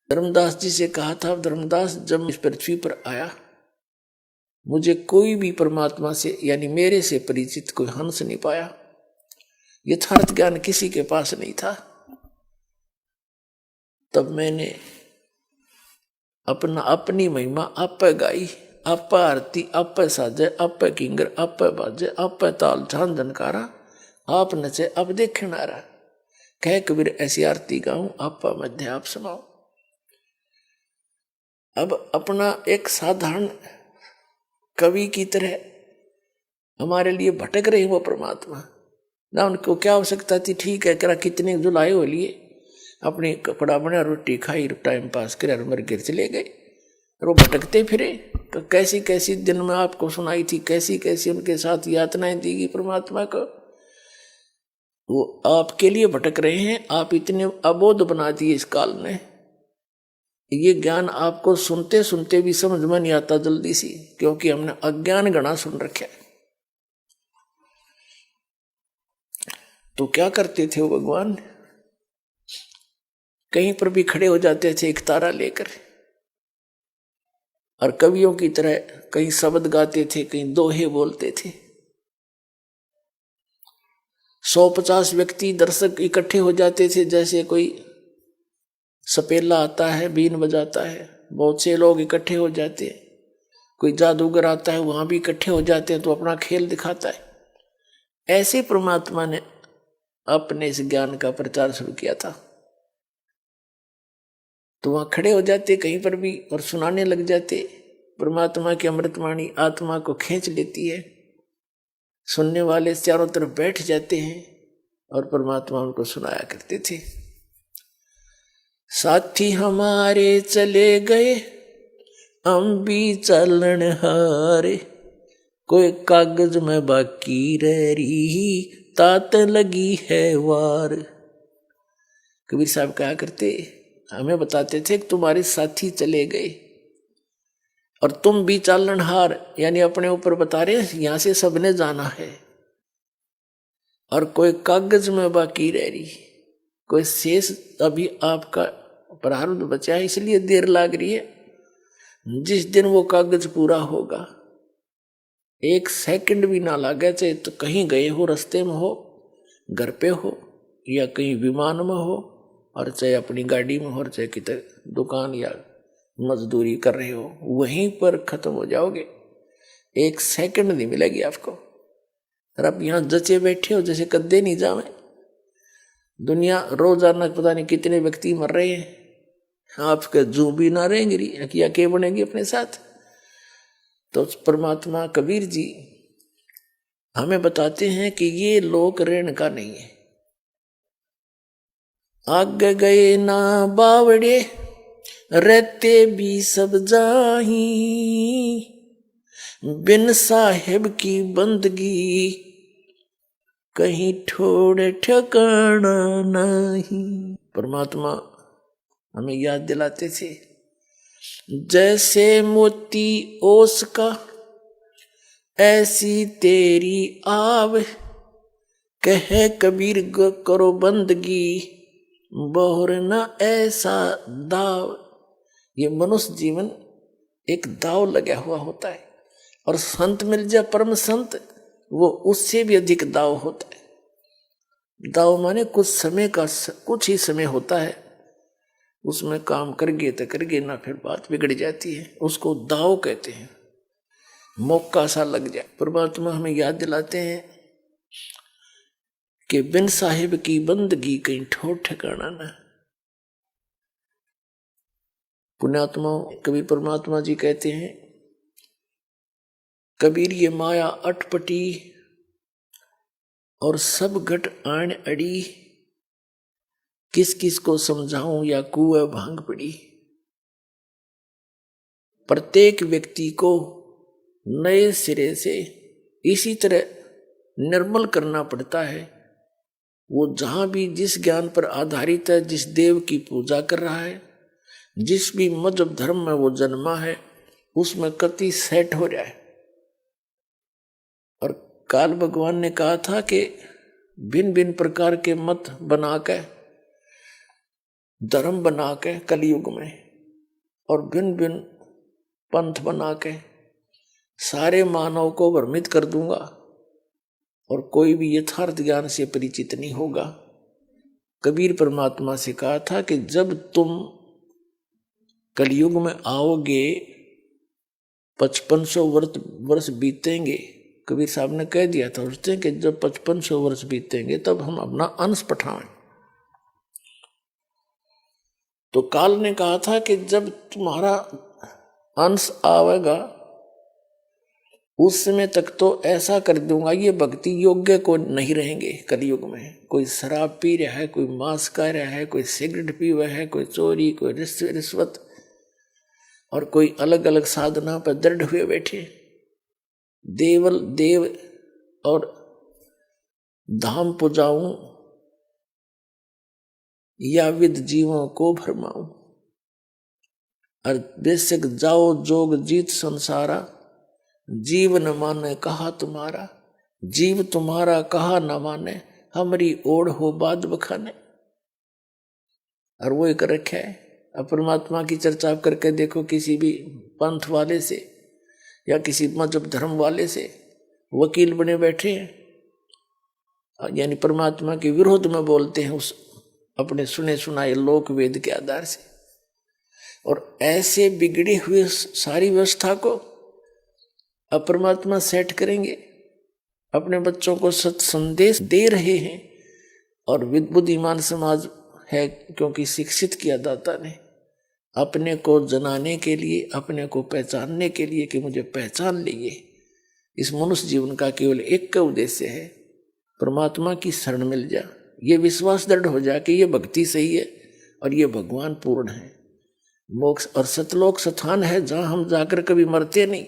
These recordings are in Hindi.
धर्मदास जी से कहा था, धर्मदास जब इस पृथ्वी पर आया मुझे कोई भी परमात्मा से यानी मेरे से परिचित कोई हंस नहीं पाया, यथार्थ ज्ञान किसी के पास नहीं था। तब मैंने अपनी महिमा आप गाई, आप आरती आप साजे, आप किंगर आप बाजे, आप ताल झान जनकारा, आप नचे अब देखनारा, कह कबीर ऐसी आरती गाऊं आप मध्य आप सुनाओ। अब अपना एक साधारण कवि की तरह हमारे लिए भटक रहे वो परमात्मा ना, उनको क्या आवश्यकता थी, ठीक है करा कितने जुलाए हो लिए, अपनी कपड़ा बना रोटी खाई टाइम पास करे मर गिर चले गए, और वो भटकते फिरे। तो कैसी कैसी दिन में आपको सुनाई थी, कैसी कैसी उनके साथ यातनाएं दी गई परमात्मा को, वो आपके लिए भटक रहे हैं। आप इतने अबोध बना दिए इस काल ने, ये ज्ञान आपको सुनते सुनते भी समझ में नहीं आता जल्दी सी, क्योंकि हमने अज्ञान गणा सुन रखा है। तो क्या करते थे वो भगवान, कहीं पर भी खड़े हो जाते थे एक तारा लेकर, और कवियों की तरह कहीं शब्द गाते थे, कहीं दोहे बोलते थे। 150 व्यक्ति दर्शक इकट्ठे हो जाते थे, जैसे कोई सपेला आता है बीन बजाता है, बहुत से लोग इकट्ठे हो जाते हैं, कोई जादूगर आता है वहां भी इकट्ठे हो जाते हैं तो अपना खेल दिखाता है। ऐसे परमात्मा ने अपने इस ज्ञान का प्रचार शुरू किया था। तो वहां खड़े हो जाते कहीं पर भी और सुनाने लग जाते। परमात्मा की अमृतवाणी आत्मा को खींच लेती है, सुनने वाले चारों तरफ बैठ जाते हैं और परमात्मा उनको सुनाया करते थे। साथी हमारे चले गए हम भी चलन हारे, कोई कागज में बाकी रह रही तात लगी है वार। कबीर साहब कहा करते, हमें बताते थे कि तुम्हारे साथी चले गए और तुम भी चालन हार, यानी अपने ऊपर बता रहे यहां से सबने जाना है, और कोई कागज में बाकी रह रही, कोई शेष अभी आपका प्रारब्ध बचा है इसलिए देर लाग रही है। जिस दिन वो कागज पूरा होगा, एक सेकंड भी ना लागे, चाहे तो कहीं गए हो, रास्ते में हो, घर पे हो, या कहीं विमान में हो, और चाहे अपनी गाड़ी में हो, और चाहे कितने दुकान या मजदूरी कर रहे हो, वहीं पर खत्म हो जाओगे, एक सेकंड नहीं मिलेगी आपको। और आप यहां जचे बैठे हो जैसे कद्दे नहीं जावे। दुनिया रोजाना पता नहीं कितने व्यक्ति मर रहे हैं, आपके जू भी ना रहेंगे, या के बनेगी अपने साथ। तो परमात्मा कबीर जी हमें बताते हैं कि ये लोक ऋण का नहीं है। आगे गए ना बावड़े रहते भी सब जाही, बिन साहेब की बंदगी कहीं ठोड़ ठिकाना नहीं। परमात्मा हमें याद दिलाते थे, जैसे मोती ओस का ऐसी तेरी आव, कह कबीर करो बंदगी बहुर न ऐसा दाव। ये मनुष्य जीवन एक दाव लगा हुआ होता है, और संत मिल जाए परम संत, वो उससे भी अधिक दाव होता है। दाव माने कुछ समय का, कुछ ही समय होता है, उसमें काम करगे तो करगे ना, फिर बात बिगड़ जाती है, उसको दाव कहते हैं, मौका सा लग जाए। परमात्मा हमें याद दिलाते हैं कि बिन साहिब की बंदगी कहीं ठोर ठिकाना ना। पुण्यात्मा कभी परमात्मा जी कहते हैं, कबीर ये माया अटपटी और सब घट आण अड़ी, किस किस को समझाऊं या कुएं भांग पड़ी। प्रत्येक व्यक्ति को नए सिरे से इसी तरह निर्मल करना पड़ता है। वो जहां भी जिस ज्ञान पर आधारित है, जिस देव की पूजा कर रहा है, जिस भी मजहब धर्म में वो जन्मा है, उसमें कति सेट हो जाए। और काल भगवान ने कहा था कि भिन्न भिन्न प्रकार के मत बनाकर धर्म बना के कलयुग में और भिन्न भिन्न पंथ बना के सारे मानव को भ्रमित कर दूंगा और कोई भी यथार्थ ज्ञान से परिचित नहीं होगा। कबीर परमात्मा से कहा था कि जब तुम कलयुग में आओगे 5500 वर्ष बीतेंगे। कबीर साहब ने कह दिया था उसने कि जब 5500 वर्ष बीतेंगे तब हम अपना अंश पठाएं। तो काल ने कहा था कि जब तुम्हारा अंश आवेगा उस समय तक तो ऐसा कर दूंगा ये भक्ति योग्य को नहीं रहेंगे। कलयुग में कोई शराब पी रहा है, कोई मांस खा रहा है, कोई सिगरेट पी रहा है, कोई चोरी, कोई रिश्वत और कोई अलग अलग साधना पर दृढ़ हुए बैठे। देव और धाम पुजाऊं या विद जीवों को भरमाऊं। और बेशक जाओ जोग जीत संसारा, जीव न माने कहा तुम्हारा। जीव तुम्हारा कहा न माने, हमारी ओढ़ हो बाद बखाने। और वो एक रखा है। अब परमात्मा की चर्चा करके देखो किसी भी पंथ वाले से या किसी मजहब धर्म वाले से, वकील बने बैठे हैं, यानी परमात्मा के विरोध में बोलते हैं उस अपने सुने सुनाए लोक वेद के आधार से। और ऐसे बिगड़े हुए सारी व्यवस्था को अब परमात्मा सेट करेंगे। अपने बच्चों को सत संदेश दे रहे हैं और बुद्धिमान समाज है क्योंकि शिक्षित किया दाता ने अपने को जनाने के लिए, अपने को पहचानने के लिए कि मुझे पहचान लीजिए। इस मनुष्य जीवन का केवल एक का उद्देश्य है, परमात्मा की शरण मिल जा। ये विश्वास दृढ़ हो जाए कि ये भक्ति सही है और ये भगवान पूर्ण है। मोक्ष और सतलोक स्थान है जहां हम जाकर कभी मरते नहीं।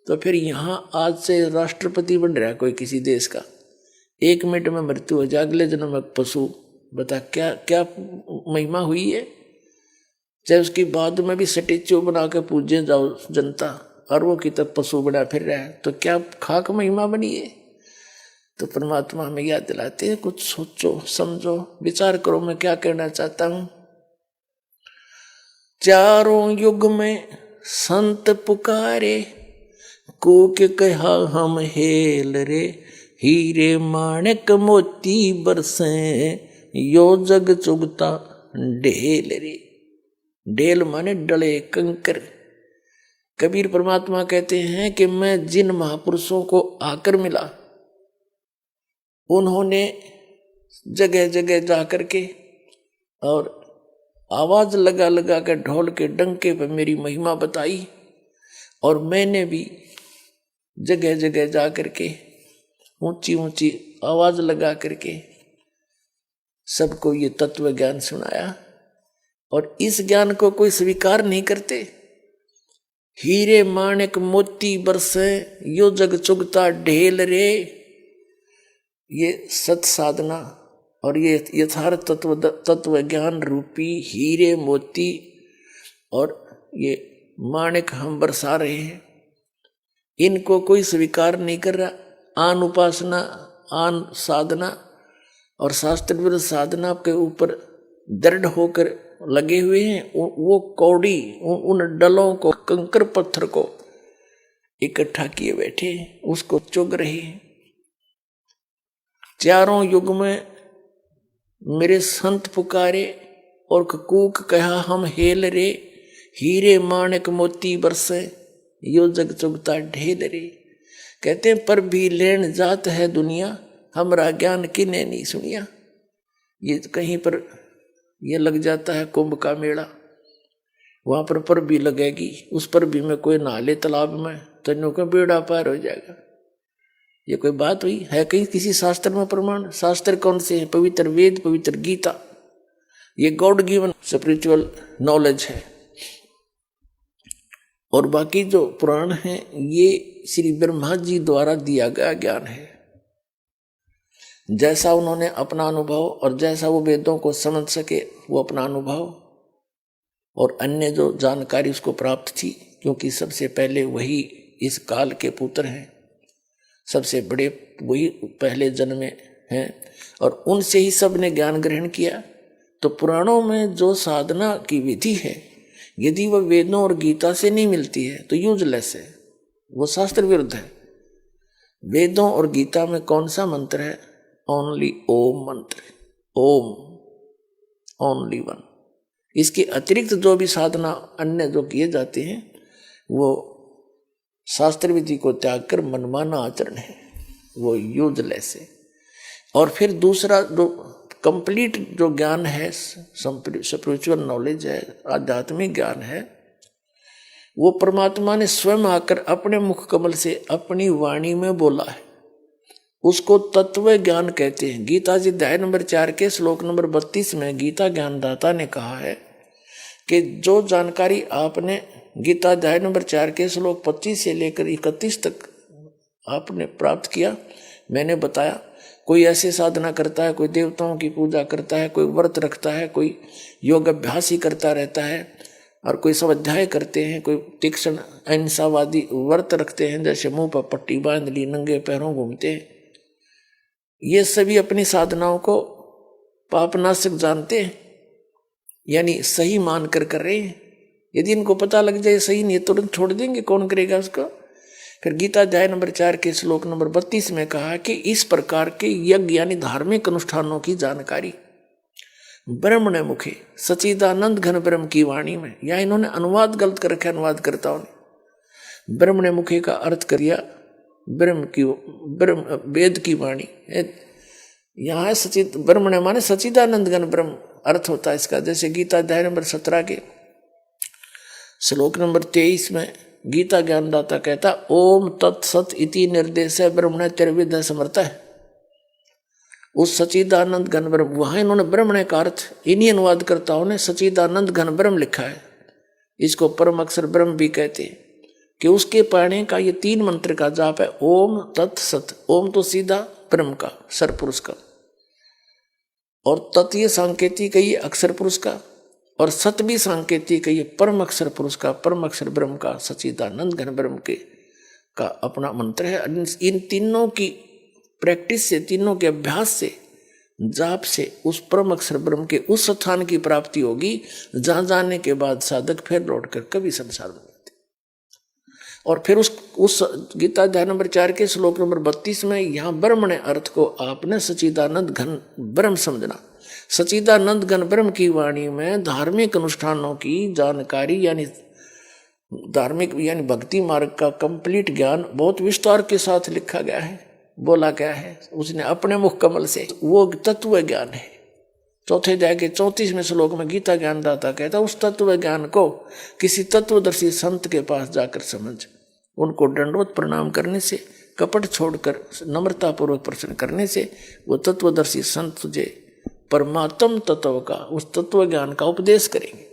तो फिर यहाँ आज से राष्ट्रपति बन रहा है कोई किसी देश का, 1 मिनट में मृत्यु हो जाए, अगले जन्म में पशु। बता क्या क्या महिमा हुई है। चाहे उसकी बाद में भी स्टैच्यू बना के पूजे जाओ जनता, और वो की तब पशु बना फिर रहा है, तो क्या खाक महिमा बनी है। तो परमात्मा हमें याद दिलाते हैं, कुछ सोचो समझो विचार करो मैं क्या कहना चाहता हूं। चारों युग में संत पुकारे, कोक कहा हम हेल रे। हीरे माणिक मोती बरसे, यो जग चुगता ढेल रे। ढेल माने डले कंकर। कबीर परमात्मा कहते हैं कि मैं जिन महापुरुषों को आकर मिला, उन्होंने जगह जगह जाकर के और आवाज लगा लगा के ढोल के डंके पर मेरी महिमा बताई। और मैंने भी जगह जगह जाकर के ऊंची ऊंची आवाज लगा करके सबको ये तत्व ज्ञान सुनाया। और इस ज्ञान को कोई स्वीकार नहीं करते। हीरे माणिक मोती बरसे, यो जग चुगता ढेल रे। ये सत साधना और ये यथार्थ तत्व ज्ञान रूपी हीरे मोती और ये माणिक हम बरसा रहे हैं, इनको कोई स्वीकार नहीं कर रहा। आन उपासना, आन साधना और शास्त्र विरुद्ध साधना के ऊपर दृढ़ होकर लगे हुए हैं। वो कौड़ी उन डलों को, कंकर पत्थर को इकट्ठा किए बैठे हैं, उसको चुग रहे हैं। चारों युग में मेरे संत पुकारे और कूक कहा हम हेल रे। हीरे माणिक मोती बरसे, यो जग चुगता ढेल रे। कहते हैं पर भी लेन जात है दुनिया, हमरा ज्ञान किने नहीं सुनिया। ये कहीं पर ये लग जाता है कुंभ का मेला, वहां पर भी लगेगी, उस पर भी में कोई नहाले तालाब में तन्नों का बेड़ा पार हो जाएगा। ये कोई बात हुई है कहीं किसी शास्त्र में प्रमाण? शास्त्र कौन से हैं? पवित्र वेद, पवित्र गीता। ये गॉड गिवन स्पिरिचुअल नॉलेज है। और बाकी जो पुराण हैं ये श्री ब्रह्मा जी द्वारा दिया गया ज्ञान है। जैसा उन्होंने अपना अनुभव और जैसा वो वेदों को समझ सके वो अपना अनुभव और अन्य जो जानकारी उसको प्राप्त थी, क्योंकि सबसे पहले वही इस काल के पुत्र हैं, सबसे बड़े वही पहले जन्मे हैं और उनसे ही सब ने ज्ञान ग्रहण किया। तो पुराणों में जो साधना की विधि है, यदि वह वेदों और गीता से नहीं मिलती है तो यूजलेस है, वो शास्त्र विरुद्ध है। वेदों और गीता में कौन सा मंत्र है? ओनली ओम मंत्र, ओम, ओनली वन। इसके अतिरिक्त जो भी साधना अन्य जो किए जाते हैं वो शास्त्र विधि को त्याग कर मनमाना आचरण है, वो यूजलेस है। और फिर दूसरा जो कंप्लीट जो ज्ञान है, स्पिरिचुअल नॉलेज है, आध्यात्मिक ज्ञान है, वो परमात्मा ने स्वयं आकर अपने मुख कमल से अपनी वाणी में बोला है, उसको तत्व ज्ञान कहते हैं। गीता जी अध्याय नंबर 4 के श्लोक नंबर 32 में गीता ज्ञानदाता ने कहा है कि जो जानकारी आपने गीता अध्याय नंबर 4 के श्लोक 25 से लेकर 31 तक आपने प्राप्त किया, मैंने बताया। कोई ऐसे साधना करता है, कोई देवताओं की पूजा करता है, कोई व्रत रखता है, कोई योग अभ्यास ही करता रहता है, और कोई स्वाध्याय करते हैं, कोई तीक्ष्ण अहिंसावादी व्रत रखते हैं, जैसे मुंह पर पट्टी बांध ली, नंगे पैरों घूमते हैं। ये सभी अपनी साधनाओं को पापनाशक जानते हैं, यानी सही मान कर रहे हैं। यदि इनको पता लग जाए सही नहीं, तुरंत छोड़ देंगे, कौन करेगा उसको। फिर गीता अध्याय नंबर 4 के श्लोक नंबर 32 में कहा कि इस प्रकार के यज्ञ यानी धार्मिक अनुष्ठानों की जानकारी ब्रह्मणे मुखे सचिदानंद घन ब्रह्म की वाणी में, या इन्होंने अनुवाद गलत कर रखा, अनुवादकर्ताओं ने ब्रह्मणे मुखे का अर्थ कर दिया ब्रह्म वेद की वाणी। यहाँ है सचिद, ब्रह्मणे माने सचिदानंद घन ब्रह्म अर्थ होता है इसका। जैसे गीता अध्याय नंबर 17 के श्लोक नंबर 23 में गीता ज्ञानदाता कहता ओम तत्सत इति निर्देश ब्रह्मणे त्रिविध समर्थ है। उस सचिदानंद घन ब्रह्म, वहां इन्होंने ब्रह्मणे का अर्थ इन्हीं अनुवादकर्ताओं ने सचिदानंद घन ब्रह्म लिखा है। इसको परम अक्षर ब्रह्म भी कहते हैं कि उसके पढ़ने का ये 3 मंत्र का जाप है, ओम तत्सत। ओम तो सीधा ब्रह्म का, सरपुरुष का, और तत् ये सांकेतिक है, ये अक्षर पुरुष का, और सत भी सांकेतिक है, ये परम अक्षर पुरुष का, परम अक्षर ब्रह्म का, सच्चिदानंद घन ब्रह्म के का अपना मंत्र है। इन तीनों की प्रैक्टिस से, तीनों के अभ्यास से, जाप से उस परम अक्षर ब्रह्म के उस स्थान की प्राप्ति होगी जहां जाने के बाद साधक फिर लौट कर कभी संसार में जाते। और फिर उस गीता अध्याय नंबर 4 के श्लोक नंबर 32 में यहाँ ब्रह्म ने अर्थ को आपने सच्चिदानंद घन ब्रह्म समझना। सच्चिदानंद घन ब्रह्म की वाणी में धार्मिक अनुष्ठानों की जानकारी, यानी धार्मिक यानी भक्ति मार्ग का कंप्लीट ज्ञान बहुत विस्तार के साथ लिखा गया है, बोला गया है उसने अपने मुख कमल से। वो तत्व ज्ञान है। चौथे अध्याय के 34वें श्लोक में गीता ज्ञानदाता कहता उस तत्व ज्ञान को किसी तत्वदर्शी संत के पास जाकर समझ, उनको दंडवत प्रणाम करने से, कपट छोड़कर नम्रता पूर्वक प्रश्न करने से वो तत्वदर्शी संत तुझे परमात्म तत्व का, उस तत्व ज्ञान का उपदेश करेंगे।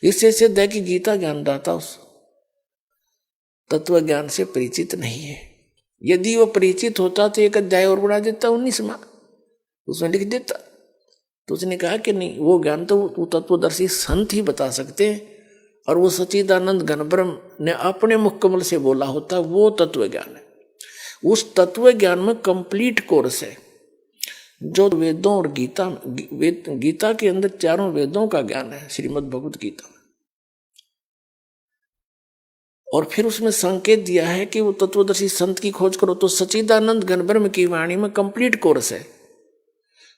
इससे सिद्ध है कि गीता ज्ञानदाता उस तत्व ज्ञान से परिचित नहीं है। यदि वो परिचित होता तो एक अध्याय और बढ़ा देता, 19वां उसमें लिख देता। तो उसने कहा कि नहीं, वो ज्ञान तो तत्वदर्शी संत ही बता सकते हैं, और वो सच्चिदानंद घन ब्रह्म ने अपने मुख कमल से बोला होता, वो तत्व ज्ञान है। उस तत्व ज्ञान में कंप्लीट कोर्स है जो वेदों और गीता के अंदर 4 वेदों का ज्ञान है, श्रीमद् भगवत गीता में। और फिर उसमें संकेत दिया है कि वो तत्वदर्शी संत की खोज करो तो सच्चिदानंद घन ब्रह्म की वाणी में कंप्लीट कोर्स है।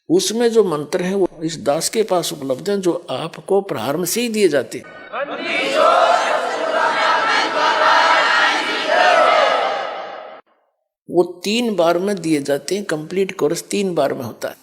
उसमें जो मंत्र है वो इस दास के पास उपलब्ध है, जो आपको प्रारंभ से ही दिए जाते हैं। वो 3 बार में दिए जाते हैं, कंप्लीट कोर्स 3 बार में होता है।